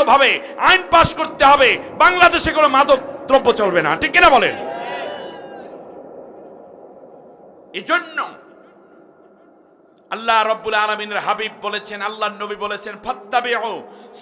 জাতীয়ভাবে আইন পাশ করতে হবে, বাংলাদেশে কোনো মাদক দ্রব্য চলবে না, ঠিক কিনা বলেন? এজন্য আল্লাহ রাব্বুল আলামিনের হাবিব বলেছেন, আল্লাহর নবী বলেছেন, ফাত্তাবিউ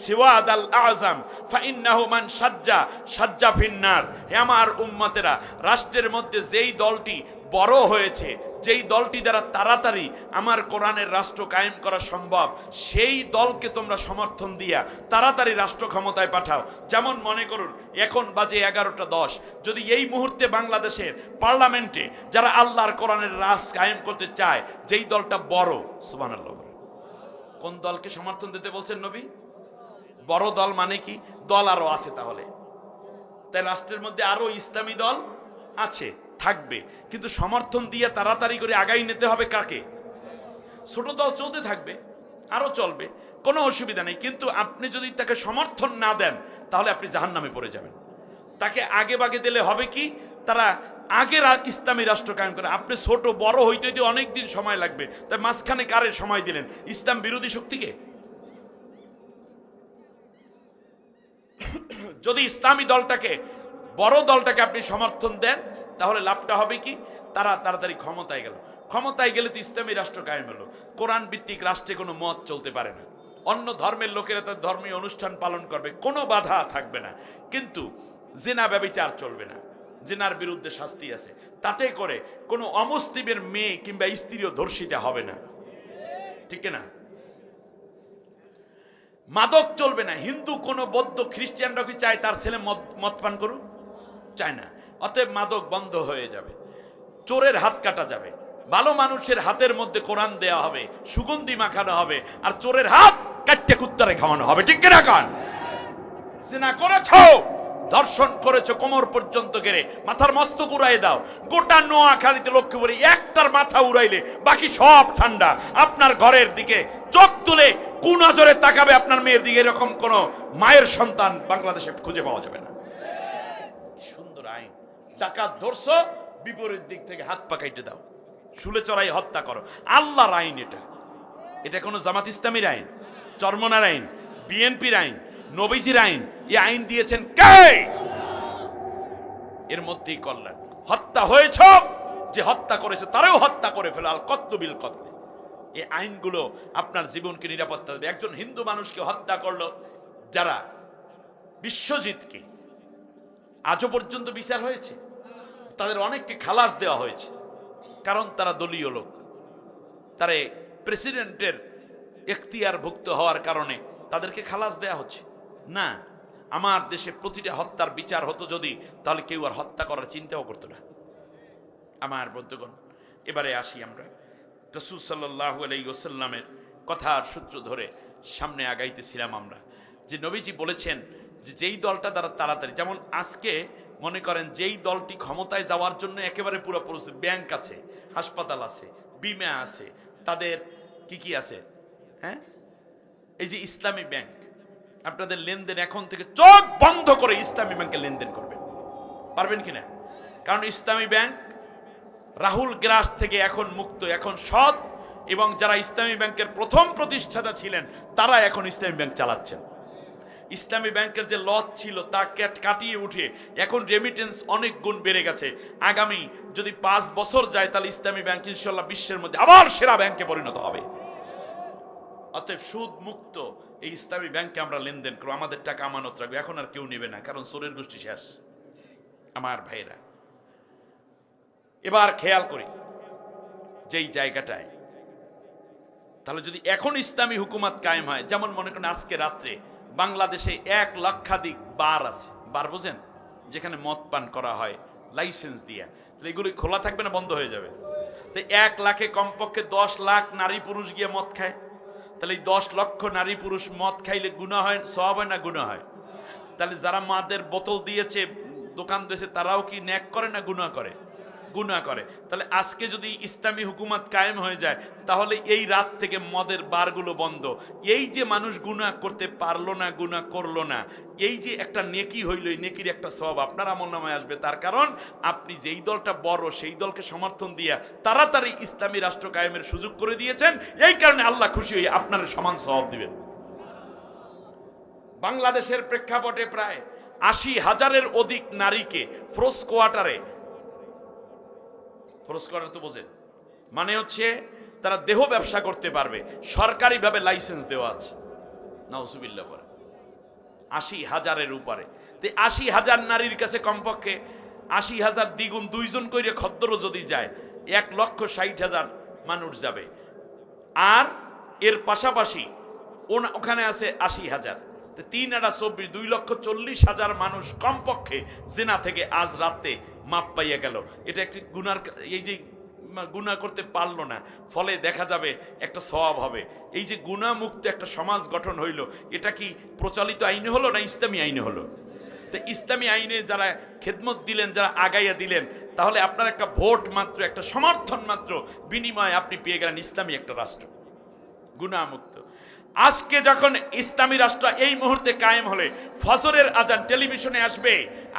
সিওয়াদাল আযম ফাইন্নাহু মান সাজ্জা ফিন্নার। হে আমার উম্মতেরা, রাষ্ট্রের মধ্যে যেই দলটি বড় হয়েছে, যেই দলটি দ্বারা তাড়াতাড়ি আমার কোরআনের রাষ্ট্র কায়েম করা সম্ভব, সেই দলকে তোমরা সমর্থন দিয়া তাড়াতাড়ি রাষ্ট্র ক্ষমতায় পাঠাও। যেমন মনে করুন এখন বাজে 11টা 10, যদি এই মুহূর্তে বাংলাদেশের পার্লামেন্টে যারা আল্লাহর কোরআনের রাজ কায়েম করতে চায়, যেই দলটা বড়, সুবহানাল্লাহ, কোন দলকে সমর্থন দিতে বলছেন নবী? বড় দল মানে কি? দল আরো আছে, তাহলে তাই রাষ্ট্রের মধ্যে আরো ইসলামী দল আছে, থাকবে, কিন্তু সমর্থন দিয়ে তাড়াতাড়ি করে আগাই নিতে হবে কাকে? ছোট দল চলতে থাকবে, আরো চলবে, কোনো অসুবিধা নেই, কিন্তু আপনি যদি তাকে সমর্থন না দেন তাহলে আপনি জাহান্নামে পড়ে যাবেন। তাকে আগে বাগে দিলে হবে কি, তারা আগে ইসলামী রাষ্ট্র কায়েম করে, আপনি ছোট বড় হইতে হইতে অনেকদিন সময় লাগবে, তাই মাঝখানে কারে সময় দিলেন? ইসলাম বিরোধী শক্তিকে। যদি ইসলামী দলটাকে, বড় দলটাকে আপনি সমর্থন দেন, তাহলে লাভটা হবে কি, তারা তাড়াতাড়ি ক্ষমতায় গেল, ক্ষমতায় গেলে তো ইসলামী রাষ্ট্র কায়েম হলো। কোরআন ভিত্তিক রাষ্ট্রে কোনো মত চলতে পারে না, অন্য ধর্মের লোকেরা তার ধর্মীয় অনুষ্ঠান পালন করবে, কোনো বাধা থাকবে না, কিন্তু জিনা ব্যভিচার চলবে না, জিনার বিরুদ্ধে শাস্তি আছে, তাতে করে কোনো অমুসলিমের মেয়ে কিংবা স্ত্রীও ধর্ষিতা হবে না, ঠিক না? মাদক চলবে না, হিন্দু কোনো বৌদ্ধ খ্রিস্টানরা কি চায় তার ছেলে মদ পান করুক? চায় না, অতএব মাদক বন্ধ হয়ে যাবে, চোরের হাত কাটা যাবে, ভালো মানুষের হাতের মধ্যে কোরআন দেওয়া হবে, সুগন্ধি মাখানো হবে, আর চোরের হাত কাটতে কুত্তারে খাওয়ানো হবে, ঠিক কিনা? কান জিনা করেছো, ধর্ষণ করেছো, কোমর পর্যন্ত গেড়ে মাথার মস্তক উড়াই দাও। গোটা নোয়াখালীতে লক্ষ্মীপুরে একটার মাথা উড়াইলে বাকি সব ঠান্ডা। আপনার ঘরের দিকে চোখ তুলে কুনজরে তাকাবে আপনার মেয়ের দিকে, এরকম কোন মায়ের সন্তান বাংলাদেশে খুঁজে পাওয়া যাবে না। সুন্দর আইন, ডাকাত ধরছো, বিপরীত দিক থেকে হাত পা কাইটে দাও, শুলে চড়াই হত্যা করো, আল্লাহর আইন এটা। এটা কোনো জামাত ইসলামীর আইন, চরমনার আইন, বিএনপির আইন, নবীজির আইন। এই আইন দিয়েছেন কে? এর মধ্যেই কল্যাণ। হত্যা হয়েছ, যে হত্যা করেছে তারাও হত্যা করে ফেলো, আল কতলু বিল কতল। এই আইনগুলো আপনার জীবনকে নিরাপত্তা দেবে। একজন হিন্দু মানুষকে হত্যা করলো যারা, বিশ্বজিৎকে, আজও পর্যন্ত বিচার হয়েছে, তাদের অনেককে খালাস দেওয়া হয়েছে, কারণ তারা দলীয় লোক, তারা প্রেসিডেন্টের এখতিয়ারভুক্ত হওয়ার কারণে তাদেরকে খালাস দেওয়া হচ্ছে না। আমার দেশে প্রতিটা হত্যার বিচার হতো যদি, তাহলে কেউ আর হত্যা করার চিন্তাও করতো না। আমার বন্ধুগণ, এবারে আসি আমরা রাসূল সাল্লাল্লাহু আলাইহি ওয়াসাল্লামের কথার সূত্র ধরে সামনে আগাইতেছিলাম আমরা, যে নবীজি বলেছেন যে যেই দলটা দ্বারা তাড়াতাড়ি, যেমন আজকে মনে করেন যেই দলটি ক্ষমতায় যাওয়ার জন্য একেবারে পুরো পরিস্থিতি, ব্যাংক আছে, হাসপাতাল আছে, বিমা আছে, তাদের কি কি আছে, হ্যাঁ, এই যে ইসলামী ব্যাংক, আপনাদের লেনদেন এখন থেকে চোখ বন্ধ করে ইসলামী ব্যাংকে লেনদেন করবেন, পারবেন কিনা? কারণ ইসলামী ব্যাংক রাহুল গ্রাস থেকে এখন মুক্ত, এখন সৎ, এবং যারা ইসলামী ব্যাংকের প্রথম প্রতিষ্ঠাতা ছিলেন তারা এখন ইসলামী ব্যাংক চালাচ্ছেন। ইসলামী ব্যাংকের যে লস ছিল তা কাটিয়ে উঠে এখন রেমিটেন্স অনেক গুণ বেড়ে গেছে। আগামী যদি 5 বছর যায় তাহলে ইসলামী ব্যাংক ইনশাল্লাহ বিশ্বের মধ্যে আবার সেরা ব্যাংকে পরিণত হবে। অতএব সুদ মুক্ত এই ইসলামী ব্যাংকে আমরা লেনদেন করবো, আমাদের টাকা আমানত রাখবে, এখন আর কেউ নেবে না, কারণ চোরের গোষ্ঠী শেষ। আমার ভাইরা, এবার খেয়াল করি যেই জায়গাটায়, তাহলে যদি এখন ইসলামী হুকুমত কায়েম হয়, যেমন মনে করেন আজকে রাত্রে বাংলাদেশে 1 লক্ষাধিক বার আছে, বার বোঝেন, যেখানে মদ পান করা হয় লাইসেন্স দিয়ে, তাহলে এগুলি খোলা থাকবে না বন্ধ হয়ে যাবে? তো 1 লাখে কমপক্ষে 10 লাখ নারী পুরুষ গিয়ে মদ খায়, তাহলে এই 10 লক্ষ নারী পুরুষ মদ খাইলে গুনাহ হয়, সওয়াব হয় না গুনাহ হয়? তাহলে যারা মাদের বোতল দিয়েছে, দোকান দিয়েছে, তারাও কি ন্যাক করে না গুনাহ করে? গুনাহ করে। তাহলে আজকে যদি ইসলামী হুকুমত কায়েম হয়ে যায়, তাহলে এই রাত থেকে মদের বারগুলো বন্ধ। এই যে মানুষ গুনাহ করতে পারলো না, গুনাহ করলো না, এই যে একটা নেকি হইল, এই নেকির একটা সওয়াব আপনার আমলনামায় আসবে। তার কারণ আপনি যেই দলটা বড় সেই দলকে সমর্থন দিয়া তাড়াতাড়ি ইসলামী রাষ্ট্র কায়েমের সুযোগ করে দিয়েছেন, এই কারণে আল্লাহ খুশি হয়ে আপনার সমান সওয়াব দিবেন। বাংলাদেশের প্রেক্ষাপটে প্রায় ৮০,০০০-এর অধিক নারীকে ফ্রোজ কোয়ার্টারে তো বোঝেন, মানে হচ্ছে তারা দেহ ব্যবসা করতে পারবে, সরকারিভাবে লাইসেন্স দেওয়া আছে। নাউজুবিল্লাহ পরে ৮০,০০০-এর উপরে। ৮০,০০০ নারীর কাছে কমপক্ষে ৮০,০০০ দ্বিগুণ ২ জন করে খদ্দরও যদি যায় ১,৬০,০০০ মানুষ যাবে। আর এর পাশাপাশি ওখানে আছে ৮০,০০০, ৩ আর ২৪, ২,৪০,০০০ মানুষ কমপক্ষে জিনা থেকে আজ রাতে মাপ পাইয়া গেল। এটা একটি গুনার, এই যে গুনাহ করতে পারলো না, ফলে দেখা যাবে একটা সওয়াব হবে। এই যে গুনাহমুক্ত একটা সমাজ গঠন হইল, এটা কি প্রচলিত আইনে হলো না ইসলামী আইনে হলো? তো ইসলামী আইনে যারা খেদমত দিলেন, যারা আগাইয়া দিলেন, তাহলে আপনার একটা ভোট মাত্র, একটা সমর্থন মাত্র বিনিময়ে আপনি পেয়ে গেলেন ইসলামী একটা রাষ্ট্র, গুনাহমুক্ত। আজকে যখন ইসলামী রাষ্ট্র এই মুহূর্তে কায়েম হলে ফজরের আজান টেলিভিশনে আসবে,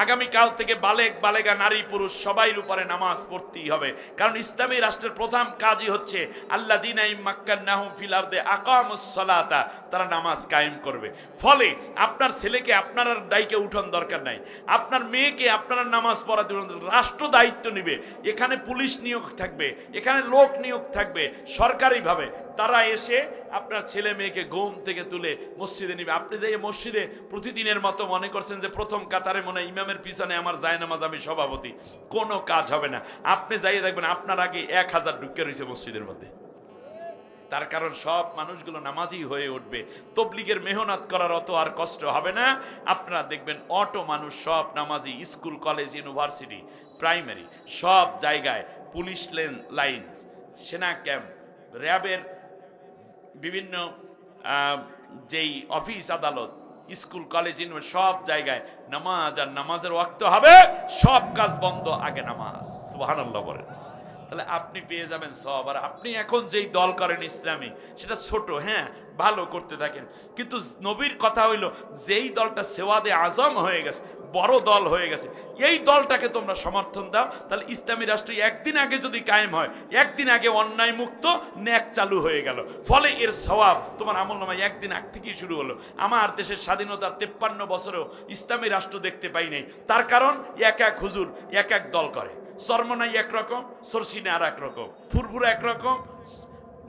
আগামী কাল থেকে বালেগ বালেগা নারী পুরুষ সবাইর উপরে নামাজ পড়তেই হবে। কারণ ইসলামী রাষ্ট্রের প্রধান কাজই হচ্ছে আল্লাযীনা ইম্মাক্কান্নাহুম ফিল আরদি আকামুস সালাতা, তারা নামাজ কায়েম করবে। ফলে আপনার ছেলেকে আপনার আর ডাইকে উঠন দরকার নাই, আপনার মেয়েকে আপনার নামাজ পড়া দিবেন, রাষ্ট্র দায়িত্ব নেবে। এখানে পুলিশ নিয়োগ থাকবে, এখানে লোক নিয়োগ থাকবে সরকারিভাবে, তারা এসে আপনার ছেলে মেয়েকে ঘুম থেকে তুলে মসজিদে নিবে। আপনি যাই মসজিদে প্রতিদিনের মতো মনে করছেন যে প্রথম কাতারে মনে ইমামের পিছনে আমার জায়নামাজ, আমি সভাপতি, কোনো কাজ হবে না। আপনি যাইয়ে দেখবেন আপনার আগে ১,০০০ ঢুকে রয়েছে মসজিদের মধ্যে। তার কারণ সব মানুষগুলো নামাজি হয়ে উঠবে, তবলিগের মেহনত করার অত আর কষ্ট হবে না। আপনারা দেখবেন অটো মানুষ সব নামাজি, স্কুল কলেজ ইউনিভার্সিটি প্রাইমারি সব জায়গায়, পুলিশ লাইন, সেনা ক্যাম্প, র্যাবের বিভিন্ন যেই অফিস আদালত, স্কুল কলেজ সব জায়গায় নামাজ, আর নামাজের ওয়াক্ত হবে, সব কাজ বন্ধ, আগে নামাজ। সুবহানাল্লাহ বলেন। তাহলে আপনি পেয়ে যাবেন সব। আর আপনি এখন যেই দল করেন ইসলামী, সেটা ছোট, হ্যাঁ ভালো করতে থাকেন, কিন্তু নবীর কথা হইল যেই দলটা সেওয়াদে আজম হয়ে গেছে, বড় দল হয়ে গেছে, এই দলটাকে তোমরা সমর্থন দাও। তাহলে ইসলামী রাষ্ট্র একদিন আগে যদি কায়েম হয়, একদিন আগে অন্যায় মুক্ত ন্যাক চালু হয়ে গেল, ফলে এর সওয়াব তোমার আমলনামায় একদিন আগ থেকেই শুরু হলো। আমার দেশের স্বাধীনতার 53 বছরেও ইসলামী রাষ্ট্র দেখতে পাই নাই। তার কারণ এক এক হুজুর এক এক দল করে। চরমনাই একরকম, সরসিনে আর এক রকম, ফুরফুরা একরকম,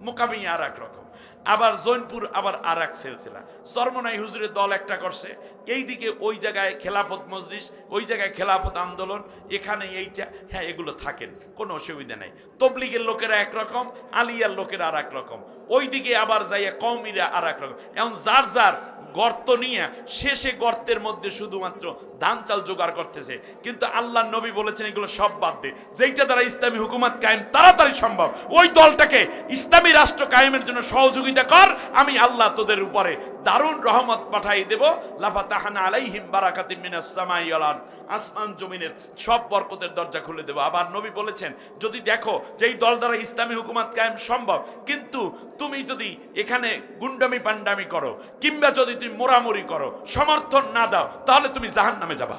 মোকামিয়া আর এক রকম, আবার জৈনপুর আবার আর এক সিলসিলা। চরমনাই হুজুরের দল একটা করছে, এইদিকে ওই জায়গায় খেলাফত মজলিস, ওই জায়গায় খেলাফত আন্দোলন, এখানে এইটা, হ্যাঁ এগুলো থাকেন, কোনো অসুবিধা নেই। তবলিগের লোকেরা একরকম, আলিয়ার লোকেরা আর এক রকম, ওইদিকে আবার যাইয়া কওমিরা আর এক রকম। এখন যার যার গর্ত নিয়ে শেষে গর্তের মধ্যে শুধুমাত্র ধান চাল জোগাড় করতেছে। কিন্তু আল্লাহ নবী বলেছেন এগুলো সব বাদ দে, যেইটা দ্বারা ইসলামী হুকুমত কায়েম তাড়াতাড়ি সম্ভব, ওই দলটাকে ইসলামী রাষ্ট্র কায়েমের জন্য সহযোগিতা কর, আমি আল্লাহ তোদের উপরে দারুণ রহমত পাঠাই দেব। লাফাতাহানা আলাইহিম বারাকাতিম মিনাস সামাই ওয়াল আরদ, আসমান জমিনের সব বরকতের দরজা খুলে দেব। আবার নবী বলেছেন, যদি দেখো যে এই দল দ্বারা ইসলামী হুকুমত কায়েম সম্ভব, কিন্তু তুমি যদি এখানে গুন্ডামি পান্ডামি করো, কিংবা যদি তুমি মোরামুরি করো, সমর্থন না দাও, তাহলে তুমি জাহান্নামে যাবা।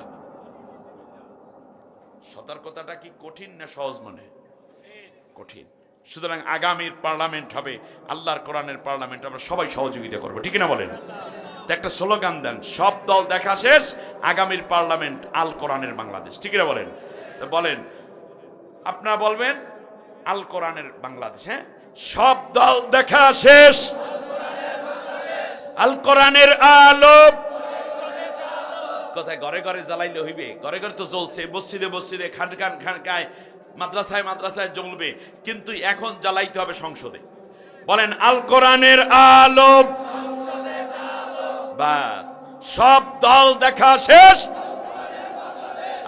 সতর্কতাটা কি কঠিন না সহজ? মনে কঠিন। সুতরাং আগামীর পার্লামেন্ট হবে আল্লাহর কোরআনের পার্লামেন্ট, আমরা সবাই সহযোগিতা করবো, ঠিক না বলেন? একটা স্লোগান দেন, সব দল দেখা শেষ, আগামীর পার্লামেন্ট আল কোরআনের বাংলাদেশ, ঠিক না বলেন? তো বলেন, আপনারা বলবেন আল কোরআনের বাংলাদেশ। হ্যাঁ, সব দল দেখা শেষ, আল কোরআনের আলো। কোথায়? ঘরে ঘরে জ্বালাইলে হইবে? ঘরে ঘরে তো জ্বলছে, মসজিদে মসজিদে, খানকায়, মাদ্রাসায় মাদ্রাসায় জ্বলবে, কিন্তু এখন জ্বালাইতে হবে সংসদে। বলেন আল কোরআনের আলো। বাস, সব দল দেখা শেষ,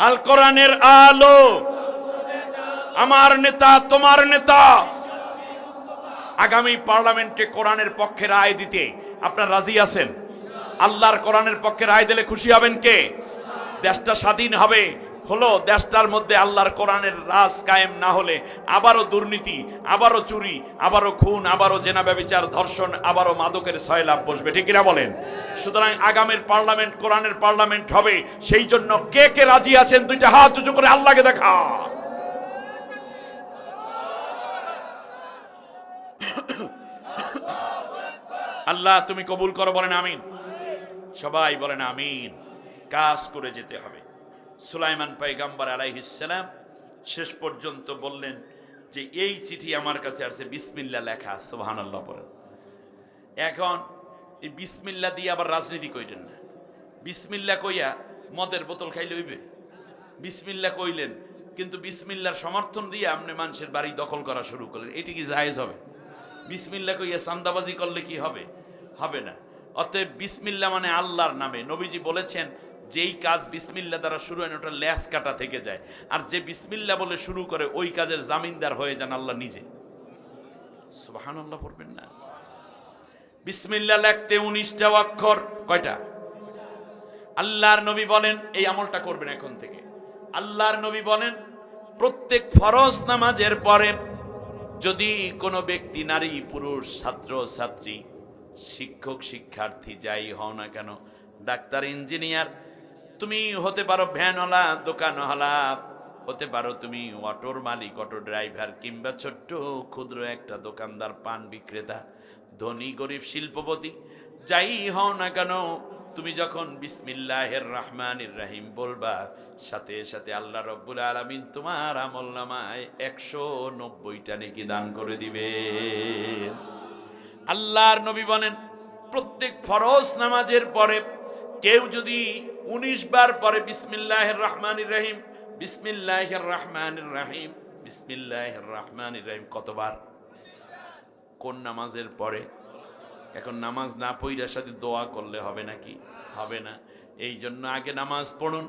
আল কোরআনের আলো। আমার নেতা, তোমার নেতা আগামী পার্লামেন্টে কোরআনের পক্ষে রায় দিতে আপনারা রাজি আছেন? আল্লাহর কোরআনের পক্ষে রায় দিলে খুশি হবেন কে? দেশটা স্বাধীন হবে, হলো দেশটার মধ্যে আল্লাহর কোরআনের রাজ কায়েম না হলে আবারও দুর্নীতি, আবারও চুরি, আবারও খুন, আবারও জেনা ব্যভিচার, ধর্ষণ, আবারও মাদকের সয়লাভ বসবে, ঠিক কিনা বলেন? সুতরাং আগামীর পার্লামেন্ট কোরআনের পার্লামেন্ট হবে। সেই জন্য কে কে রাজি আছেন দুইটা হাত উঁচু করে আল্লাহকে দেখা। আল্লাহ তুমি কবুল করো, বলেন আমিন। সবাই বলেন আমিন। কাজ করে যেতে হবে। সুলাইমান পয়গম্বর আলাইহিস সালাম শেষ পর্যন্ত বললেন যে এই চিঠি আমার কাছে আসছে বিসমিল্লাহ লেখা, সুবহানাল্লাহ বলেন। এখন এই বিসমিল্লাহ দিয়ে আবার রাজনীতি কইলেন না। বিসমিল্লাহ কইয়া মদের বোতল খাইলে হইবে? বিসমিল্লাহ কইলেন, কিন্তু বিসমিল্লাহর সমর্থন দিয়ে আপনি মানুষের বাড়ি দখল করা শুরু করলেন, এটি কি জায়েজ হবে? বিসমিল্লাহ কইয়া চান্দাবাজি করলে কি হবে? হবে না। অতএব বিসমিল্লাহ মানে আল্লাহর নামে। নবীজি বলেছেন যেই কাজ বিসমিল্লাহ দ্বারা শুরু হয় ওটা ল্যাস কাটা থেকে যায়, আর যে বিসমিল্লাহ বলে শুরু করে ওই কাজের জামিনদার হয়ে যান আল্লাহ নিজে। সুবহানাল্লাহ পড়বেন না? বিসমিল্লাহ লিখতে 19টা অক্ষর। কয়টা? আল্লাহর নবী বলেন এই আমলটা করবেন এখন থেকে। আল্লাহর নবী বলেন প্রত্যেক ফরজ নামাজের পরে যদি কোনো ব্যক্তি, নারী পুরুষ, ছাত্র ছাত্রী, শিক্ষক শিক্ষার্থী যাই হও না কেন, ডাক্তার ইঞ্জিনিয়ার, তুমি হতে পারো ভ্যানওয়ালা, দোকানওয়ালা, হতে পারো তুমি অটোর মালিক, অটো ড্রাইভার, কিংবা ছোট্ট ক্ষুদ্র একটা দোকানদার, পান বিক্রেতা, ধনী গরিব শিল্পপতি, যাই হও না কেন, তুমি যখন বিসমিল্লাহির রহমানির রহিম বলবা, সাথে সাথে আল্লাহ রব্বুল আলামিন তোমার আমলনামায় 190টা নেকি দান করে দিবে। আল্লাহর নবী বলেন প্রত্যেক ফরজ নামাজের পরে কেউ যদি 19 বার পরে বিসমিল্লাহির রহমানির রহিম, বিসমিল্লাহির রহমানির রহিম, বিসমিল্লাহির রহমানির রহিম, কতবার? কোন নামাজের পরে? এখন নামাজ না পড়ার সাথে দোয়া করলে হবে নাকি? হবে না। এই জন্য আগে নামাজ পড়ুন,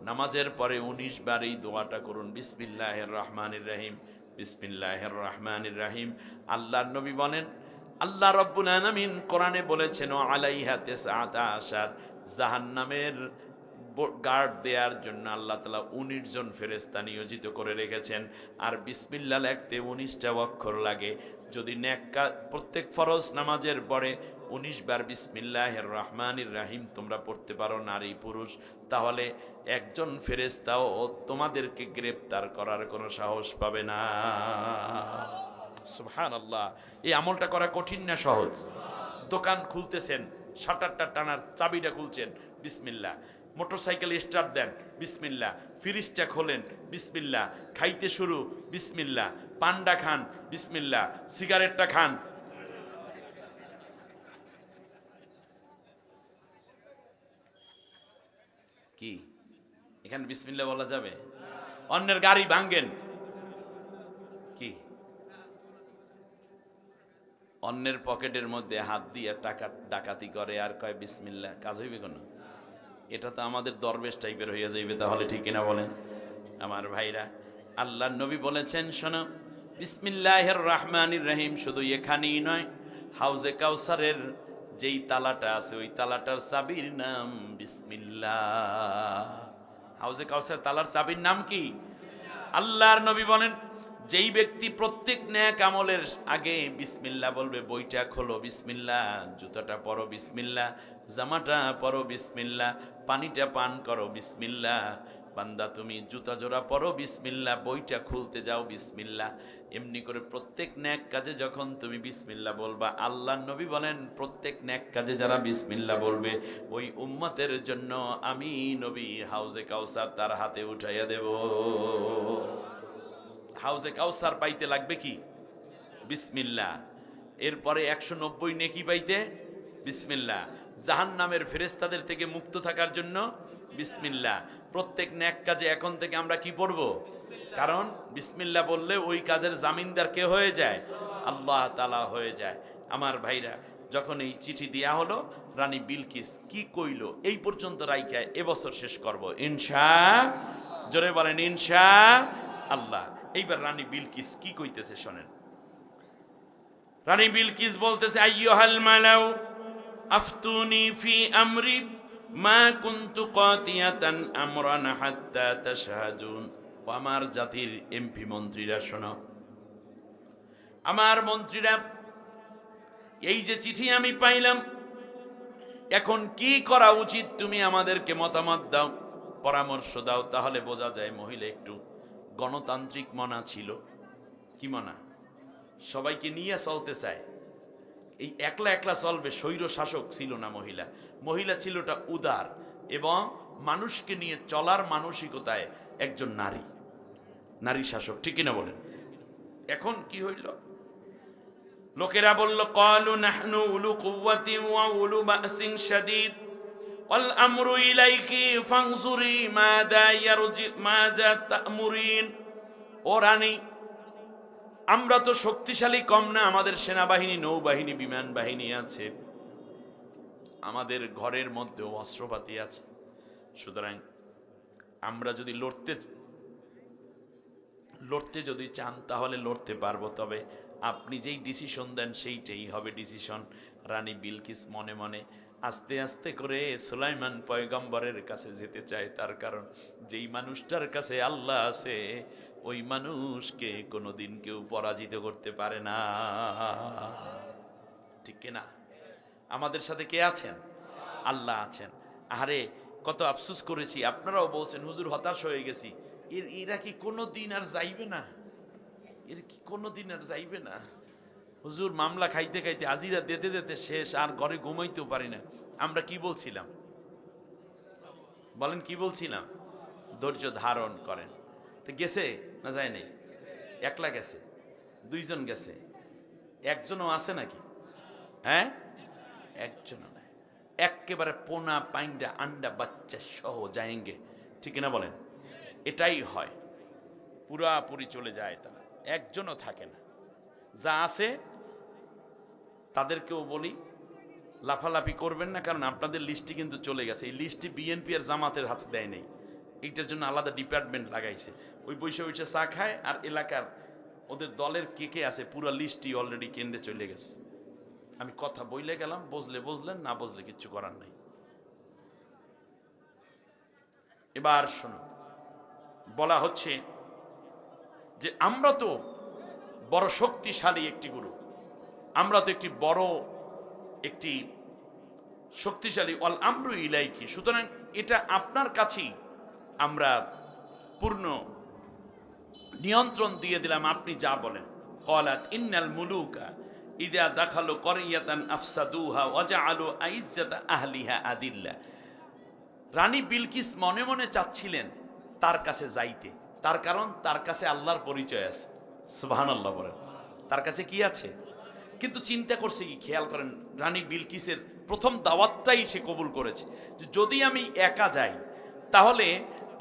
নামাজের পরে 19 বার এই দোয়াটা করুন, বিসমিল্লাহির রহমানির রহিম, বিসমিল্লাহির রহমানির রহিম। আল্লাহর নবী বলেন আল্লাহ রাব্বুল আলামিন কোরআনে বলেছেন আলাইহা তিসআতা আশার, জাহান্নামের গার্ড দেওয়ার জন্য আল্লাহ তাআলা 19 জন ফেরেশতা নিয়োজিত করে রেখেছেন। আর বিসমিল্লাহ লিখতে 19টা অক্ষর লাগে। যদি প্রত্যেক ফরজ নামাজের পরে 19 বার বিসমিল্লাহির রহমানির রহিম তোমরা পড়তে পারো, নারী পুরুষ, তাহলে একজন ফেরেশতাও তোমাদেরকে গ্রেফতার করার কোনো সাহস পাবে না। সুবহানাল্লাহ। এই আমলটা করা কঠিন না সহজ? দোকান খুলতেছেন, শাটারটা টানার চাবিটা খুলছেন, বিসমিল্লাহ। মোটরসাইকেল স্টার্ট দেন, বিসমিল্লাহ। ফ্রিজটা খোলেন, বিসমিল্লাহ। খাইতে শুরু, বিসমিল্লাহ। পান্ডা খান, বিসমিল্লাহ। সিগারেটটা খান, কি এখানে বিসমিল্লাহ বলা যাবে? অন্যের গাড়ি ভাঙেন, কি অন্যের পকেটের মধ্যে হাত দিয়ে টাকা ডাকাতি করে আর কয় বিসমিল্লাহ, কাজ হইবে কোনো? এটা তো আমাদের দরবেশ টাইপের হয়ে যাইবে তাহলে, ঠিক কিনা বলেন আমার ভাইরা? আল্লাহর নবী বলেছেন শোনো, বিসমিল্লাহির রহমানির রহিম শুধু এখানেই নয়, হাউজে কাউসারের যেই তালাটা আছে ওই তালাটার চাবির নাম বিসমিল্লাহ। হাউজে কাউসার তালার চাবির নাম কি? আল্লাহর নবী বলেন যেই ব্যক্তি প্রত্যেক নেক আমলের আগে বিসমিল্লাহ বলবে, বইটা খোলো বিসমিল্লাহ, জুতাটা পরো বিসমিল্লাহ, জামাটা পরো বিসমিল্লাহ, পানিটা পান করো বিসমিল্লাহ, বান্দা তুমি জুতা জোড়া পরো বিসমিল্লাহ, বইটা খুলতে যাও বিসমিল্লাহ। এমনি করে প্রত্যেক নেক কাজে যখন তুমি বিসমিল্লাহ বলবা, আল্লাহর নবী বলেন প্রত্যেক নেক কাজে যারা বিসমিল্লাহ বলবে ওই উম্মতের জন্য আমি নবী হাউজে কাউসার তার হাতে উঠাইয়া দেব। হাউজে কাউসার পাইতে লাগবে কি? বিসমিল্লাহ। এরপরে 190 নেকি পাইতে বিসমিল্লাহ। জাহান্নামের ফেরেশতাদের থেকে মুক্ত থাকার জন্য বিসমিল্লাহ। প্রত্যেক নেক কাজে এখন থেকে আমরা কি পড়ব? কারণ বিসমিল্লাহ বললে ওই কাজের জামিনদার কে হয়ে যায়? আল্লাহ তাআলা হয়ে যায়। আমার ভাইরা, যখন এই চিঠি দেয়া হলো, রানী বিলকিস কি কইল এই পর্যন্ত রাইখা এবছর শেষ করব ইনশাআল্লাহ। জোরে বলেন ইনশাআল্লাহ। এইবার রানী বিলকিস কি কইতেছে শোনেন। রানী বিলকিস বলতেছে, আইয়ুহাল মালাউ আফতুনি ফি আমরি মা কুনতু কাতিয়াতান আমরান হাত্তা তাশহাদুন। ও আমার জাতির এমপি মন্ত্রীরা শোনো, আমার মন্ত্রীরা, এই যে চিঠি আমি পাইলাম, এখন কি করা উচিত তুমি আমাদেরকে মতামত দাও, পরামর্শ দাও। তাহলে বোঝা যায় মহিলা একটু গণতান্ত্রিক মনা ছিল। কি মনা? সবাইকে নিয়ে চলতে চায়, এই একলা একলা চলবে, স্বৈর শাসক ছিল না মহিলা। মহিলা ছিলটা উদার এবং মানুষকে নিয়ে চলার মানসিকতায় একজন নারী, নারী শাসক, ঠিক কিনা বলেন? এখন কি হইল? লোকেরা বলল, ক্বালু নাহনু উলু কুওয়াতিন ওয়া উলু বাসিন শাদীদ ওয়াল আমরু ইলাইকি ফানজুরি মাযা তা'মুরিন। ও রানী, আমরা তো শক্তিশালী কম না, আমাদের সেনাবাহিনী, নৌবাহিনী, বিমান বাহিনী আছে, আমাদের ঘরের মধ্যেও অস্ত্রপাতি আছে। সুতরাং আমরা যদি লড়তে যদি চান তাহলে লড়তে পারবো, তবে আপনি যেই ডিসিশন দেন সেইটাই হবে ডিসিশন। রানী বিলকিস মনে মনে আস্তে আস্তে করে সুলাইমান পয়গম্বরের কাছে যেতে চায়, তার কারণ যেই মানুষটার কাছে আল্লাহ আছে ওই মানুষকে কোনোদিন কেউ পরাজিত করতে পারে না, ঠিক কিনা? আমাদের সাথে কে আছেন? আল্লাহ আছেন। আরে কত আফসোস করেছি, আপনারাও বলছেন হুজুর হতাশ হয়ে গেছি, এরা কি কোনো দিন আর যাইবে না, এর কি কোনো দিন আর যাইবে না। হুজুর মামলা খাইতে খাইতে হাজিরা দিতে দিতে শেষ, আর ঘরে ঘুমাইতেও পারি না। আমরা কি বলছিলাম বলেন, কি বলছিলাম? ধৈর্য ধারণ করেন। তো গেছে না যায় নাই? একলা গেছে, দুইজন গেছে, একজনও আছে নাকি? হ্যাঁ, একজনও নাই। একেবারে পোনা পাইন্ডা আন্ডা বাচ্চা সহ যায়েঙ্গে, ঠিক না বলেন? এটাই হয়, পুরাপুরি চলে যায় তারা, একজনও থাকে না। যা আছে তাদেরকেও বলি লাফালাফি করবেন না, কারণ আপনাদের লিস্টটি কিন্তু চলে গেছে। এই লিস্টটি বিএনপি আর জামাতের হাতে দেয় নাই, এইটার জন্য আলাদা ডিপার্টমেন্ট লাগাইছে। ওই বৈশা বৈশা চা খায়, আর এলাকার ওদের দলের কে কে আছে পুরো লিস্টটি অলরেডি কেন্দ্রে চলে গেছে। আমি কথা বইলে গেলাম, বুঝলে বুঝলেন, না বুঝলে কিচ্ছু করার নাই। এবার শুনুন, বলা হচ্ছে যে আমরা তো বড় শক্তিশালী একটি গুরু, আমরা তো একটি বড় একটি শক্তিশালী, ওয়াল আমরু ইলাইকি, সুতরাং এটা আপনার কাছেই আমরা পূর্ণ নিয়ন্ত্রণ দিয়ে দিলাম, আপনি যা বলেন। ক্বালাত ইন্নাল মুলুকা ইযা দাখালু ক্বরিয়াতান আফসাদুহা ওয়া জাআলু আইজ্জাতা আহলিহা আদিল্লা। রানী বিলকিস মনে মনে চাচ্ছিলেন তার কাছে যাইতে, তার কারণ তার কাছে আল্লাহর পরিচয় আছে। সুবহানাল্লাহ বলেন, তার কাছে কি আছে? কিন্তু চিন্তা করছে কি, খেয়াল করেন, রানী বিলকিসের প্রথম দাওয়াতটাই সে কবুল করেছে যে যদি আমি একা যাই তাহলে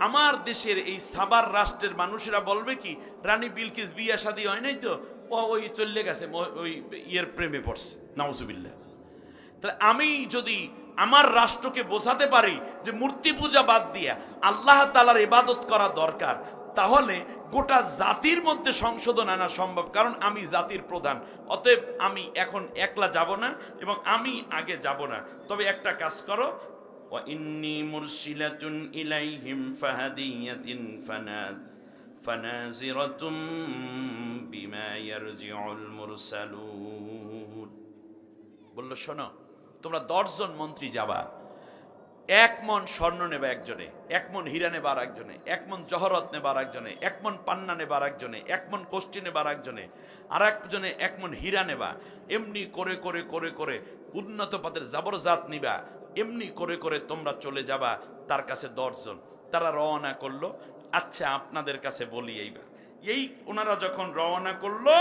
আমার দেশের এই সাবার রাষ্ট্রের মানুষেরা বলবে কি, রানী বিলকিস বিয়া শাদী হয় নাই তো, ও ওই চলে গেছে, ওই ইয়ের প্রেমে পড়ছে, নাউজুবিল্লাহ। তাহলে আমি যদি আমার রাষ্ট্রকে বোঝাতে পারি যে মূর্তি পূজা বাদ দিয়া আল্লাহ তাআলার ইবাদত করা দরকার, তাহলে গোটা জাতির মধ্যে সংশোধন আনা সম্ভব, কারণ আমি জাতির প্রধান। অতএব আমি এখন একলা যাব না এবং আমি আগে যাব না, তবে একটা কাজ করো, ওয়া ইন্নী মুরসিলাতুন ইলাইহিম ফাহাদিয়াতিন ফানাজিরাতুম বিমা ইয়ারজিউল মুরসালুন। বলল, শোনো, তোমরা 10 জন মন্ত্রী যাবা, 1 মণ স্বর্ণ নেবা একজনে, 1 মণ হীরা নেবা আর একজনে, 1 মণ জহরত নেবা আর একজনে, 1 মণ পান্না নেবা আর একজনে, 1 মণ কোষ্ঠী নেবা আর একজনে, আর একজনে 1 মণ হীরা নেবা। এমনি করে করে করে করে উন্নত পদের জাবরজাত নিবা, এমনি করে করে তোমরা চলে যাবা তার কাছে 10 জন। তারা রওনা করলো। আচ্ছা আপনাদের কাছে বলি, এইবার এই ওনারা যখন রওনা করলো,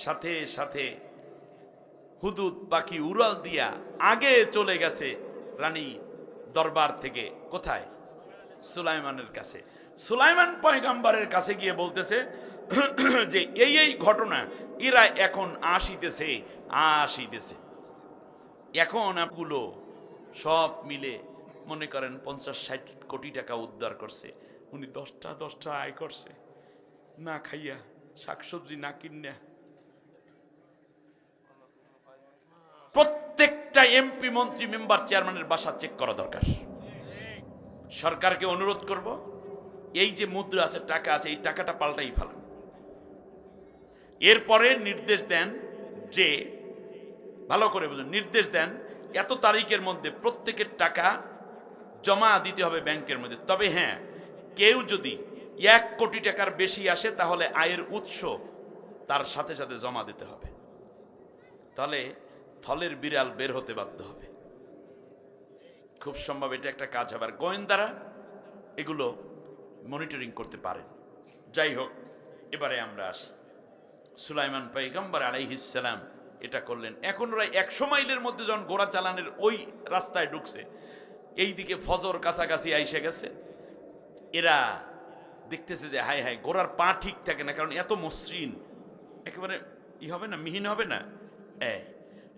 সাথে সাথে হুদুদ পাখি উড়াল দিয়া আগে চলে গেছে রানী দরবার থেকে। কোথায়? সুলাইমানের কাছে। সুলাইমান পয়গম্বরের কাছে গিয়ে বলতেছে যে এই এই ঘটনা, এরা এখন আসিতেছে। এখন আপগুলো সব মিলে মনে করেন 50-60 কোটি টাকা উদ্ধার করছে। উনি 10টা আয় করছে, না খাইয়া, শাকসবজি না কিনা। প্রত্যেকটা এমপি, মন্ত্রী, মেম্বার, চেয়ারম্যানের বাসা চেক করা দরকার। সরকারকে অনুরোধ করব, এই যে মুদ্রা আছে, টাকা আছে, এই টাকাটা পাল্টাই ফেলান। এরপরে নির্দেশ দেন যে, ভালো করে বুঝুন, নির্দেশ দেন এত তারিখের মধ্যে প্রত্যেকের টাকা জমা দিতে হবে ব্যাংকের মধ্যে। তবে হ্যাঁ, কেউ যদি 1 কোটি টাকার বেশি আসে তাহলে আয়ের উৎস তার সাথে সাথে জমা দিতে হবে। তাহলে থলের বিড়াল বের হতে বাধ্য হবে। খুব সম্ভব এটা একটা কাজ হবে। আর গোয়েন্দারা এগুলো মনিটরিং করতে পারেন। যাই হোক, এবারে আমরা আসি। সুলাইমান পয়গম্বর আলাইহিস সালাম এটা করলেন। এখন ওরা 100 মাইলের মধ্যে যখন ঘোড়া চালানের ওই রাস্তায় ঢুকছে, এইদিকে ফজর কাছাকাছি আইসে গেছে, এরা দেখতেছে যে হায় হায় ঘোড়ার পা ঠিক থাকে না, কারণ এত মসৃণ, একেবারে হবে না, মিহিন হবে না।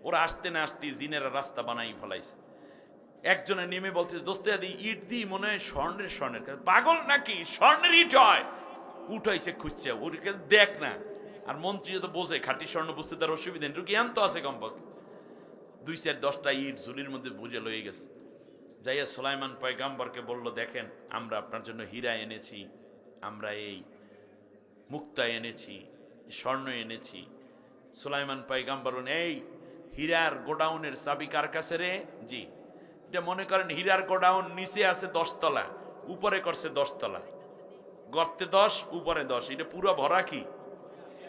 ওরা আসতে না আসতে জিনেরা রাস্তা বানাই ফেলাইছে। একজনে নেমে বলছে, দোস্ত ইট দিই মনে হয় স্বর্ণের কাজ। পাগল নাকি, স্বর্ণের ইট হয়? উঠাইছে খুঁজছে, ওকে দেখ না। আর মন্ত্রী তো বোঝে খাঁটি স্বর্ণ বুঝতে তার অসুবিধা নেই, জ্ঞান তো আছে কমপক্ষে। 2-4-10টা ইট ঝুলির মধ্যে বুঝে লয়ে গেছে। যাইয়া সুলাইমান পয়গম্বরকে বলল, দেখেন আমরা আপনার জন্য হীরা এনেছি, আমরা এই মুক্তা এনেছি, স্বর্ণ এনেছি। সুলাইমান পয়গম্বর বলেন, এই হীরার গোডাউনের চাবি কার কাছে রে? জি, এটা মনে করেন হীরার গোডাউন নিচে আছে 10 তলা, উপরে করছে 10 তলা, গর্তে 10 উপরে 10, এটা পুরো ভরা কি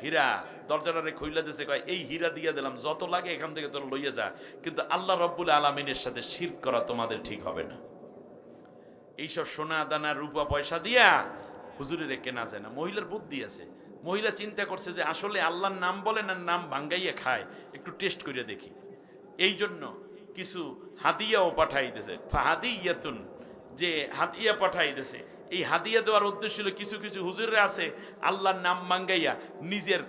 হীরা। দরজাটারে খুইলা দিয়েছে, কয় এই হীরা দিয়ে দিলাম, যত লাগে এখান থেকে তোর লইয়া যা, কিন্তু আল্লাহ রব্বুল আলামিনের সাথে শিরক করা তোমাদের ঠিক হবে না। এইসব সোনা দানা রূপা পয়সা দিয়া হুজুরের কেনা যায় না। মহিলার বুদ্ধি আছে, মহিলা চিন্তা করছে যে আসলে আল্লাহর নাম বলে না নাম ভাঙ্গাইয়া খায়, একটু টেস্ট করে দেখি। এই জন্য কিছু হাদিয়াও পাঠাই দিয়েছে, হাদিয়াতুন, যে হাদিয়া পাঠাই দিয়েছে। এই হাদিয়া দেওয়ার উদ্দেশ্য ছিল, কিছু কিছু হুজুররা আছে আল্লাহর নাম ভাঙ্গাইয়া নিজের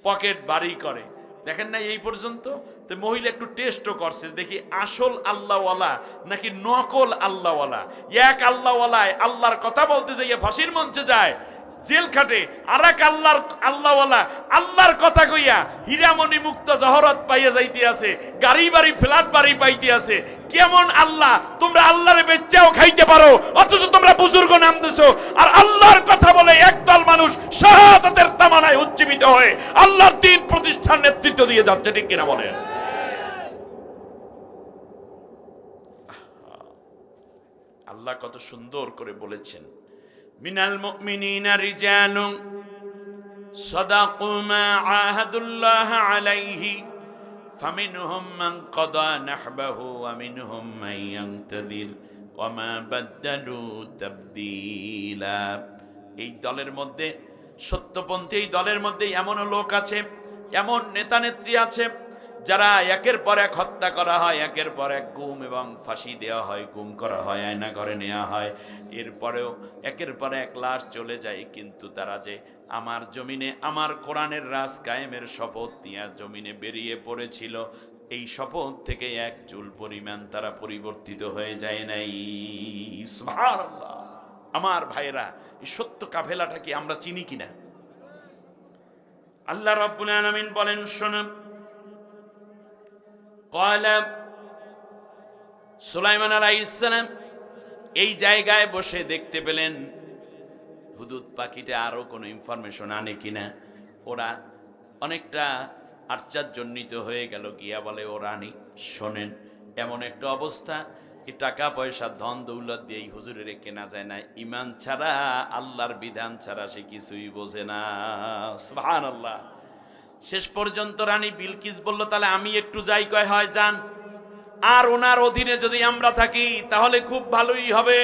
পকেট বাড়ি করে, দেখেন না এই পর্যন্ত। তো মহিলা একটু টেস্টও করছে, দেখি আসল আল্লাহওয়ালা নাকি নকল আল্লাহওয়ালা। এক আল্লাহওয়ালায় আল্লাহর কথা বলতে যাইয়া ফাঁসির মঞ্চে যায়, জেল খাটে। আর এক আল্লাহওয়ালা আল্লাহর কথা কইয়া হীরামণি মুক্ত জহরত পাইয়া যাইতে আছে, গাড়ি বাড়ি ফ্ল্যাট বাড়ি পাইতে আছে। কেমন আল্লাহ? তোমরা আল্লাহরে বেচাও খাইতে পারো, অথচ তোমরা বুজুর্গ নাম দিছো। আর আল্লাহর কথা বলে একদল মানুষ শাহাদাতের তামানায় উজ্জীবিত হয়ে আল্লাহর দ্বীন প্রতিষ্ঠার নেতৃত্ব দিয়ে যাচ্ছে, ঠিক কিনা বলেন? আল্লাহ কত সুন্দর করে বলেছেন, মিনাল মুমিনিনা রিজালুন সাদাকু মা আহাদুল্লাহ আলাইহি ফামিনহুম মান কাদা নাহবাহু ওয়া মিনহুম মান ইয়ানতাযির ওয়া মা বাদদালু তাবদীলা। এই দলের মধ্যে, সত্যপন্থী এই দলের মধ্যে এমন লোক আছে, এমন নেতা নেত্রী আছে যারা একের পর এক হত্যা করা হয়, একের পর এক গুম এবং ফাঁসি দেওয়া হয়, গুম করা হয়, আয়না ঘরে নেওয়া হয়, এরপরেও একের পর এক লাশ চলে যায়। কিন্তু তারা যে আমার জমিনে আমার কোরআনের রাজ কায়েমের শপথ নিয়ে জমিনে বেরিয়ে পড়েছিল, এই শপথ থেকে এক চুল পরিমাণ তারা পরিবর্তিত হয়ে যায় নাই। সুবহানাল্লাহ। আমার ভাইরা, এই সত্য কাফেলাটা কি আমরা চিনি কিনা? আল্লাহ রাব্বুল আলামিন বলেন, শোনো, সুলাইমান আলাইহিস সালাম এই জায়গায় বসে দেখতে পেলেন হুদুদ পাখিটা আরো কোনো ইনফরমেশন আনে কিনা। ওরা অনেকটা আশ্চর্যান্বিত হয়ে গেল, গিয়া বলে, ও রানী শোনেন, এমন একটা অবস্থা, এই টাকা পয়সা ধন দৌলত দিয়ে এই হুজুরের কেনা যায় না, ইমান ছাড়া, আল্লাহর বিধান ছাড়া সে কিছুই বোঝে না। সুবহানাল্লাহ। শেষ পর্যন্ত রানী বিলকিস বলল, তাহলে আমি একটু যাই। কয়, হয় যান, আর ওনার অধীনে যদি আমরা থাকি তাহলে খুব ভালোই হবে।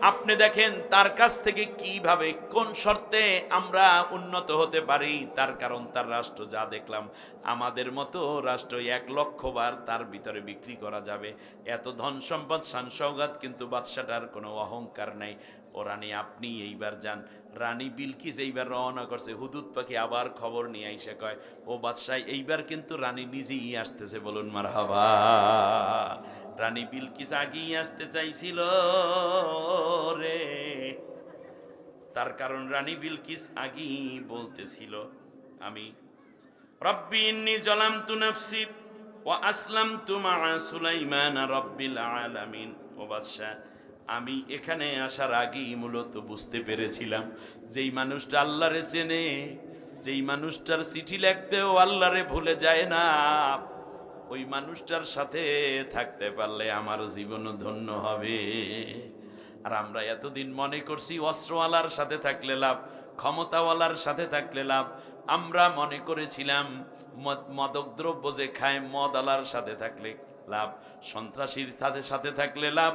আপনি দেখেন তার কাছ থেকে কিভাবে কোন শর্তে আমরা উন্নত হতে পারি। তার কারণ তার রাষ্ট্র যা দেখলাম, আমাদের মতো রাষ্ট্র 1 লক্ষ বার তার ভিতরে বিক্রি করা যাবে। এত ধন সম্পদ শান সওগাত, কিন্তু বাদশাটার কোনো অহংকার নাই। ও রানী আপনি এইবার যান। রানী বিলকিস এইবার রওনা করছে। হুদুদ পাখি আবার খবর নিয়ে আইসা কয়, ও বাদশাহ, এইবার কিন্তু রানী নিজেই আসতেছে, বলুন মারহাবা। রানী বিলকিস আগেই আসতে চাইছিল রে, তার কারণ রানী বিলকিস আগেই বলতেছিল, আমি রব্বি ইন্নী যালামতু নাফসি ওয়া আসলামতু মা সুলাইমান রাব্বিল আলামিন। ও বাদশাহ, আমি এখানে আসার আগেই মূলত বুঝতে পেরেছিলাম, যেই মানুষটা আল্লাহরে চেনে, যেই মানুষটার চিঠি লিখতেও আল্লাহরে ভুলে যায় না, ওই মানুষটার সাথে থাকতে পারলে আমার জীবন ধন্য হবে। আর আমরা এতদিন মনে করছি অস্ত্রওয়ালার সাথে থাকলে লাভ, ক্ষমতাওয়ালার সাথে থাকলে লাভ। আমরা মনে করেছিলাম মাদক দ্রব্য যে খায়, মদ আলার সাথে থাকলে লাভ, সন্ত্রাসীর সাথে সাথে থাকলে লাভ,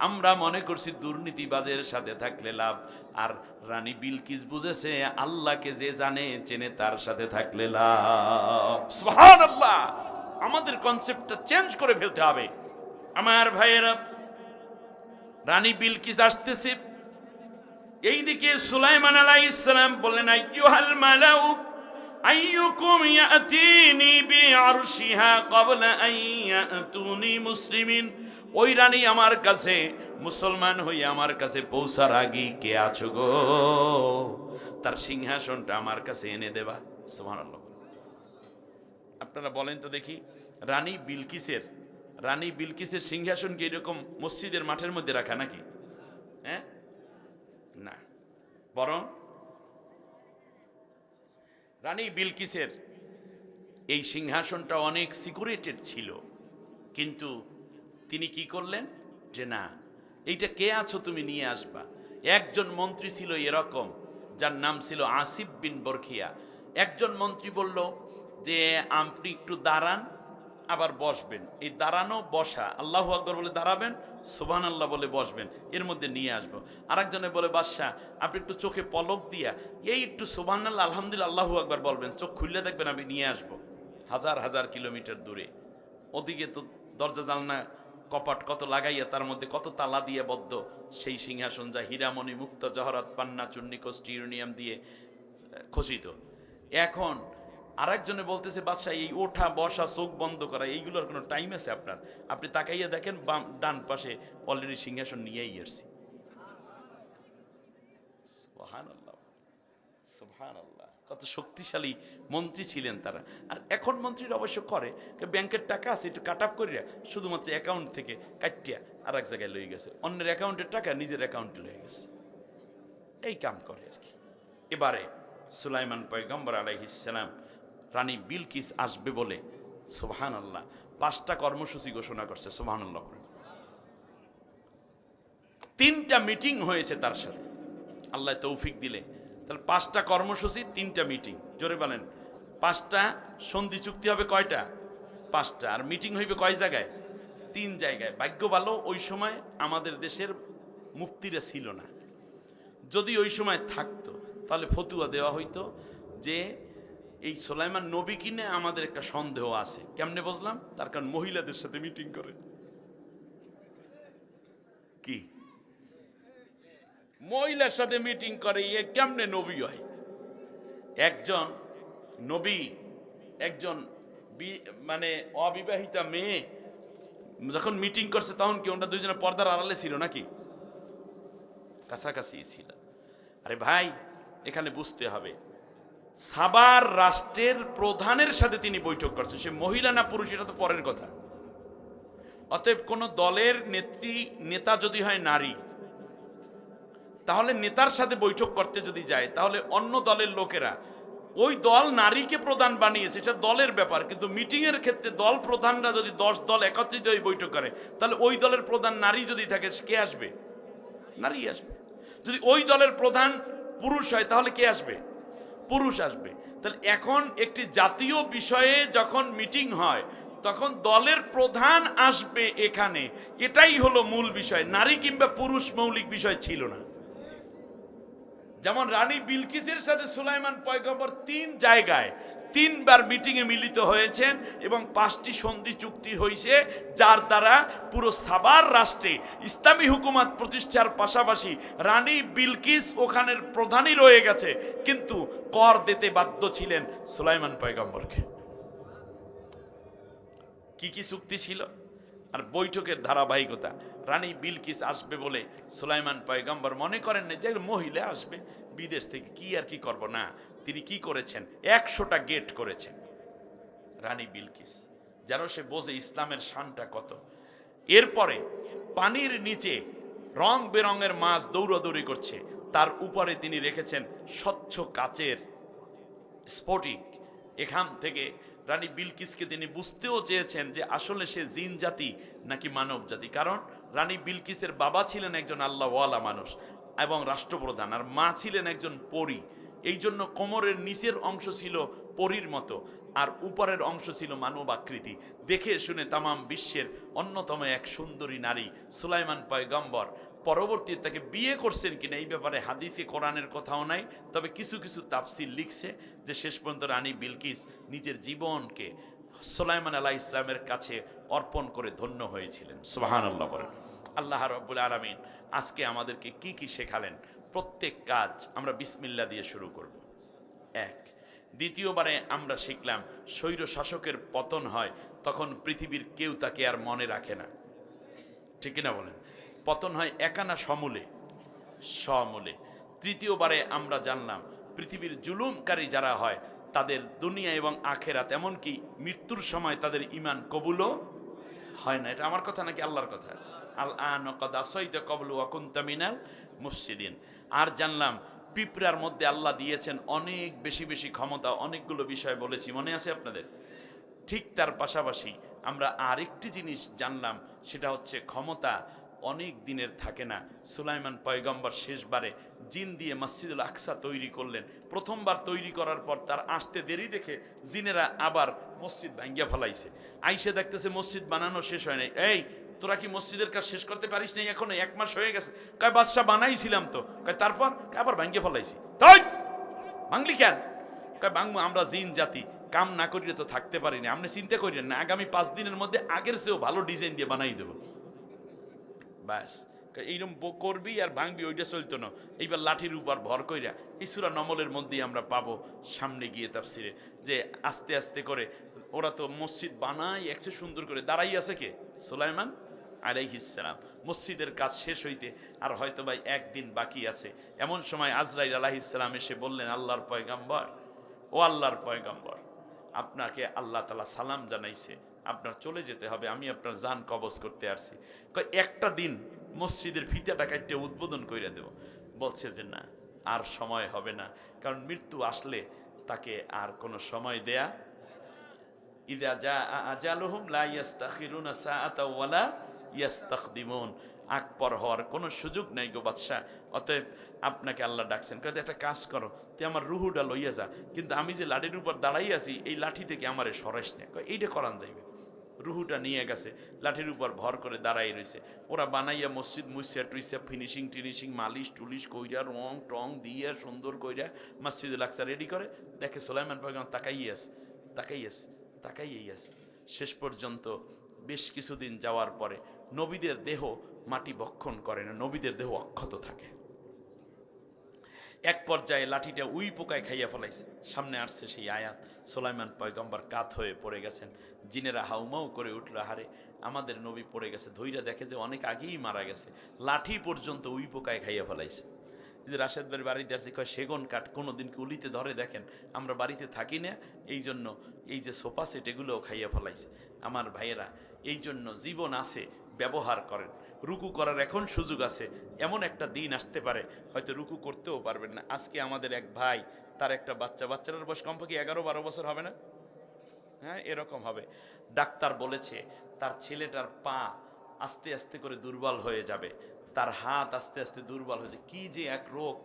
আমরা মনে করছি দুর্নীতিবাজের সাথে থাকলে লাভ। আর রানী বিলকিস বুঝেছে আল্লাহকে যে জানে চেনে তার সাথে থাকলে লাভ। সুবহানাল্লাহ। আমাদের কনসেপ্টটা চেঞ্জ করে ফেলতে হবে আমার ভাইয়েরা। রানী বিলকিস আসতেছে, এইদিকে সুলাইমান আলাইহিস সালাম বললেন, আইয়ুহাল মালাউ আইয়ুকুম ইয়াতিনি বিআরশিহা ক্বাবলা আন ইয়াতুনি মুসলিমিন। ওই রানী আমার কাছে মুসলমান হইয়া আমার কাছে পৌঁছার আগে কে আছো গো, তার সিংহাসনটা আমার কাছে এনে দেবা। সুবহানাল্লাহ। আপনারা বলেন তো দেখি, রানী বিলকিসের সিংহাসন কি এরকম মসজিদের মাঠের মধ্যে রাখা নাকি? হ্যাঁ, না, বরং রানী বিলকিসের এই সিংহাসনটা অনেক সিকিউরেটেড ছিল। কিন্তু তিনি কি করলেন যে না, এইটা কে আছো তুমি নিয়ে আসবা। একজন মন্ত্রী ছিল এরকম, যার নাম ছিল আসিফ বিন বরখিয়া। একজন মন্ত্রী বলল যে আপনি একটু দাঁড়ান, আবার বসবেন। এই দাঁড়ানো বসা, আল্লাহু আকবার বলে দাঁড়াবেন, সুবহানাল্লাহ বলে বসবেন, এর মধ্যে নিয়ে আসবো। আরেকজনে বলে বাদশা আপনি একটু চোখে পলক দিয়া এই একটু সুবহানাল্লাহ আলহামদুলিল্লাহ আল্লাহু আকবার বলবেন, চোখ খুললে দেখবেন আমি নিয়ে আসবো। হাজার হাজার কিলোমিটার দূরে, ওদিকে তো দরজা জানলা কপাট কত লাগাইয়া তার মধ্যে কত তালা দিয়ে বদ্ধ সেই সিংহাসন, যা হীরামণি মুক্ত জহরত পান্না চূর্ণি কোষ্টি ইউরেনিয়াম দিয়ে খচিত। এখন আরেকজনে বলতেছে বাদশাহ এই ওঠা বসা চোখ বন্ধ করা এইগুলোর কোনো টাইম আছে আপনার? আপনি তাকাইয়া দেখেন ডান পাশে অলরেডি সিংহাসন নিয়েই এসছি। সুবহানাল্লাহ, সুবহানাল্লাহ। কত শক্তিশালী মন্ত্রী ছিলেন তারা। আর এখন মন্ত্রীরা অবশ্য করে, ব্যাংকের টাকা আছে একটু কাট আপ করিয়া শুধুমাত্র অ্যাকাউন্ট থেকে কাটিয়া আর এক জায়গায় লয়ে গেছে, অন্যের অ্যাকাউন্টের টাকা নিজের অ্যাকাউন্টে লয়ে গেছে, এই কাম করে আর কি। এবারে সুলাইমান পয়গম্বর আলাইহিস সালাম রানী বিলকিস আসবে বলে সুবহানাল্লাহ 5টা কর্মসূচি ঘোষণা করছে। সুবহানাল্লাহ। 3টা মিটিং হয়েছে তার সাথে, আল্লাহ তৌফিক দিলে। তাহলে 5টা কর্মসূচি, 3টা মিটিং। জোরে বলেন, 5টা সন্ধি চুক্তি হবে কয়টা? 5টা। আর মিটিং হইবে কয় জায়গায়? 3 জায়গায়। ভাগ্য ভালো ওই সময় আমাদের দেশের মুফতিরা ছিল না। যদি ওই সময় থাকতো তাহলে ফতুয়া দেওয়া হইতো যে এই সুলাইমান নবী কিনে আমাদের একটা সন্দেহ আছে। কেমনে বুঝলাম? তার কারণ মহিলাদের সাথে মিটিং করে। কি মহিলার সাথে মিটিং করে, এ কেমনে নবী হয়? একজন নবী, একজন মানে অবিবাহিতা মেয়ে যখন মিটিং করছে তখন কি ওনারা দুইজনে পর্দার আড়ালে ছিল নাকি? কাছাকাছি ছিল। আরে ভাই, এখানে বুঝতে হবে, সাবার রাষ্ট্রের প্রধানের সাথে তিনি বৈঠক করছেন। সে মহিলা না পুরুষ এটা তো পরের কথা। অতএব কোন দলের নেতা যদি হয় নারী, তাহলে নেতার সাথে বৈঠক করতে যদি যায় তাহলে অন্য দলের লোকেরা, ওই দল নারীকে প্রধান বানিয়েছে, এটা দলের ব্যাপার। কিন্তু মিটিং এর ক্ষেত্রে দল প্রধানরা যদি 10 দল একত্রিত হয়ে বৈঠক করে, তাহলে ওই দলের প্রধান নারী যদি থাকে কে আসবে? নারী আসবে। যদি ওই দলের প্রধান পুরুষ হয় তাহলে কে আসবে? পুরুষ আসবে। তাহলে এখন একটি জাতীয় বিষয়ে যখন মিটিং হয় তখন দলের প্রধান আসবে এখানে, এটাই হলো মূল বিষয়। নারী কিংবা পুরুষ মৌলিক বিষয় ছিল না। যেমন রানী বিলকিসের সাথে সুলাইমান পয়গম্বর 3 জায়গায় 3 বার মিটিং এ মিলিত হয়েছেন এবং 5টি সন্ধি চুক্তি হয়েছে, যার দ্বারা পুরো সাবার রাষ্ট্রে ইসলামী হুকুমত প্রতিষ্ঠার পাশাপাশি রানী বিলকিস ওখানের প্রধানই রয়ে গেছে, কিন্তু কর দিতে বাধ্য ছিলেন সুলাইমান পয়গম্বরকে। কি কি চুক্তি ছিল আর বৈঠকের ধারাবাহিকতা? রানী বিলকিস আসবে বলে সুলাইমান পয়গম্বর মনে করেন না যে মহিলা আসবে বিদেশ থেকে, কি আর কি করব না। তিনি কি করেছেন? 100টা গেট করেছেন রানী বিলকিস, যেন সে বোঝে ইসলামের শানটা কত। এরপরে পানির নিচে রং বেরঙের মাছ দৌড়াদৌড়ি করছে, তার উপরে তিনি রেখেছেন স্বচ্ছ কাচের স্ফটিক। এখান থেকে রানী বিলকিসকে তিনি বুঝতেও চেয়েছেন যে আসলে সে জিন জাতি নাকি মানব জাতি। কারণ রানী বিলকিসের বাবা ছিলেন একজন আল্লাহওয়ালা মানুষ এবং রাষ্ট্রপ্রধান, আর মা ছিলেন একজন পরী। এই জন্য কোমরের নিচের অংশ ছিল পরীর মতো, আর উপরের অংশ ছিল মানব আকৃতি। দেখে শুনে তামাম বিশ্বের অন্যতম এক সুন্দরী নারী সুলাইমান পয়গম্বর। পরবর্তীতে তাকে বিয়ে করছেন কিনা এই ব্যাপারে হাদিসে কোরআনের কথাও নাই, তবে কিছু কিছু তাফসীর লিখছে যে শেষ পর্যন্ত রানী বিলকিস নিজের জীবনকে সুলাইমান আলাইহিস সালামের কাছে অর্পণ করে ধন্য হয়েছিলেন। সুবহানাল্লাহ বলেন। আল্লাহ রাব্বুল আলামিন আজকে আমাদেরকে কি কি শেখালেন। প্রত্যেক কাজ আমরা বিসমিল্লাহ দিয়ে শুরু করব। এক। দ্বিতীয়বারে আমরা শিখলাম স্বৈর শাসকের পতন হয় তখন পৃথিবীর কেউ তাকে আর মনে রাখে না, ঠিক না বলেন? পতন হয় একা না সমূলে? সমূলে। তৃতীয়বারে আমরা জানলাম পৃথিবীর জুলুমকারী যারা হয় তাদের দুনিয়া এবং আখেরাত এমনকি মৃত্যুর সময় তাদের ঈমান কবুলও হয় না। এটা আমার কথা নাকি আল্লাহর কথা? আল আন ক্বাদ আসাইতা ক্বাবলু ওয়া কুনতা মিনাল মুফসিদিন। আর জানলাম পিঁপড়ার মধ্যে আল্লাহ দিয়েছেন অনেক বেশি বেশি ক্ষমতা। অনেকগুলো বিষয় বলেছি, মনে আছে আপনাদের? ঠিক তার পাশাপাশি আমরা আরেকটি জিনিস জানলাম, সেটা হচ্ছে ক্ষমতা অনেক দিনের থাকে না। সুলাইমান পয়গম্বর শেষবারে জিন দিয়ে মসজিদুল আকসা তৈরি করলেন। প্রথমবার তৈরি করার পর তার আসতে দেরি দেখে জিনেরা আবার মসজিদ ভাঙ্গিয়া ফেলাইছে। আইসে দেখতেছে মসজিদ বানানো শেষ হয় নাই। এই তোরা কি মসজিদের কাজ শেষ করতে পারিস নাই? এখনো 1 মাস হয়ে গেছে। কয় বাদশা বানাইছিলাম তো। কয় তারপর? আবার ভাঙ্গিয়া ফেলাইছি। তাই ভাঙলি কেন? কয় ভাঙবো, আমরা জিন জাতি, কাম না করিলে তো থাকতে পারি না। আপনি চিন্তা করিলেন না, আগামী 5 দিনের মধ্যে আগের চেয়েও ভালো ডিজাইন দিয়ে বানাই দেবো। ব্যাস এইরকম করবি আর ভাঙবি, ওইটা চলতো না। এইবার লাঠির উপর ভর কইরা এই সূরা নমলের মধ্যেই আমরা পাবো সামনে গিয়ে তাফসিরে, যে আস্তে আস্তে করে ওরা তো মসজিদ বানায় একটু সুন্দর করে। দাঁড়াই আছে কে? সুলাইমান আলাইহিস সালাম। মসজিদের কাজ শেষ হইতে আর হয়তো ভাই 1 দিন বাকি আছে। এমন সময় আজরাইল আলাইহিস সালাম এসে বললেন, আল্লাহর পয়গম্বর, ও আল্লাহর পয়গম্বর, আপনাকে আল্লাহ তাআলা সালাম জানাইছে, আপনার চলে যেতে হবে, আমি আপনার জান কবজ করতে আসছি। কয় একটা দিন মসজিদের ফিতাটা কাটতে উদ্বোধন কইরা দেব। বলছে যে না, আর সময় হবে না, কারণ মৃত্যু আসলে তাকে আর কোনো সময় দেয়া। ইযা জা আজালুহুম লা ইস্তাখিরুনা সাআতা ওয়ালা ইস্তাকদিমুন। আকবর হওয়ার কোনো সুযোগ নাই গো বাদশা। অতএব আপনাকে আল্লাহ ডাকছেন, কয় একটা কাজ করো, তুই আমার রুহুটা লইয়া যা, কিন্তু আমি যে লাঠির উপর দাঁড়াই আছি এই লাঠি থেকে আমারে সরাইস না। কয় এইটা করান যাইবে। রুহুটা নিয়ে গেছে, লাঠির উপর ভর করে দাঁড়াই রয়েছে। ওরা বানাইয়া মসজিদ মুসিয়া টুইসা ফিনিশিং টিনিশিং মালিশ টুলিশ কইরা রং টং দিয়ে সুন্দর কইরা মসজিদুল আকসা রেডি করে। দেখে সুলাইমান পয়গম্বর তাকাইয়াই আছে। শেষ পর্যন্ত বেশ কিছুদিন যাওয়ার পরে নবীদের দেহ মাটি ভক্ষণ করে না, নবীদের দেহ অক্ষত থাকে। এক পর্যায়ে লাঠিটা উই পোকায় খাইয়া ফেলাইছে। সামনে আসছে সেই আয়াত, সুলাইমান পয়গম্বর কাত হয়ে পড়ে গেছেন। জিনেরা হাউমাউ করে উঠল, হারে আমাদের নবী পড়ে গেছে। ধৈর্য দেখে যে অনেক আগেই মারা গেছে, লাঠি পর্যন্ত উই পোকায় খাইয়া ফেলাইছে। রাশেদ ভাইয়ের বাড়িতে আসছে, কয় সেগুন কাঠ কোনোদিন কি উলিতে ধরে? দেখেন আমরা বাড়িতে থাকি না, এই জন্য এই যে সোফা সেট এগুলোও খাইয়া ফেলাইছে। আমার ভাইয়েরা, এই জন্য জীবন আছে, ব্যবহার করেন। রুকু করার এখন সুযোগ আছে, এমন একটা দিন আসতে পারে হয়তো রুকু করতেও পারবেন না। আজকে আমাদের এক ভাই, তার একটা বাচ্চাটার বয়স কমপক্ষে 11-12 বছর হবে না? হ্যাঁ, এরকম হবে। ডাক্তার বলেছে তার ছেলেটার পা আস্তে আস্তে করে দুর্বল হয়ে যাবে, তার হাত আস্তে আস্তে দুর্বল হয়ে যাবে। কি যে এক রোগ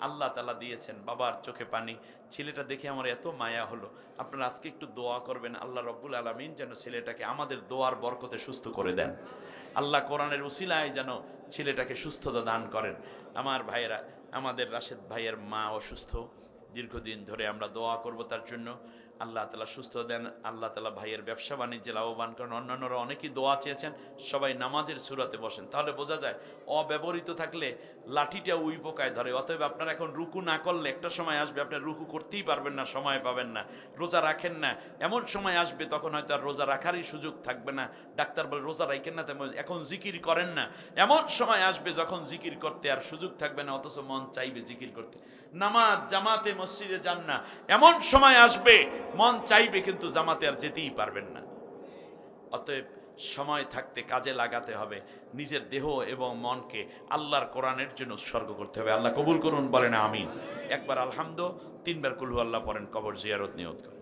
আল্লাহ তাআলা দিয়েছেন। বাবার চোখে পানি। ছেলেটা দেখে আমার এত মায়া হলো। আপনারা আজকে একটু দোয়া করবেন, আল্লাহ রব্বুল আলামিন যেন ছেলেটাকে আমাদের দোয়ার বরকতে সুস্থ করে দেন। আল্লাহ কোরআনের উসিলায় যেন ছেলেটাকে সুস্থতা দান করেন। আমার ভাইয়েরা, আমাদের রাশেদ ভাইয়ের মা অসুস্থ, দীর্ঘদিন ধরে আমরা দোয়া করব তার জন্য। আল্লাহ তাআলা সুস্থ দেন, আল্লাহ তাআলা ভাইয়ের ব্যবসা বাণিজ্যে লাভবান করেন। অন্যান্যরা অনেকেই দোয়া চেয়েছেন। সবাই নামাজের সূরাতে বসেন, তাহলে বোঝা যায় অব্যবহৃত থাকলে লাঠিটা উই পোকায় ধরে। অতএব আপনারা এখন রুকু না করলে একটা সময় আসবে আপনার রুকু করতেই পারবেন না, সময় পাবেন না। রোজা রাখেন না, এমন সময় আসবে তখন হয়তো আর রোজা রাখারই সুযোগ থাকবে না। ডাক্তার বলে রোজা রাখেন না, তেমন এখন জিকির করেন না। এমন সময় আসবে যখন জিকির করতে আর সুযোগ থাকবে না, অথচ মন চাইবে জিকির করতে। নামাজ জামাতে মসজিদে যান না, এমন সময় আসবে মন চাইবে কিন্তু জামাতে আর যেতেই পারবেন না। অতএব সময় থাকতে কাজে লাগাতে হবে। নিজের দেহ এবং মনকে আল্লাহর কোরআনের জন্য উৎসর্গ করতে হবে। আল্লাহ কবুল করুন, বলেন আমিন। একবার আলহামদু, 3 বার কুল হু আল্লাহ পড়েন, কবর জিয়ারত নিয়ত করেন।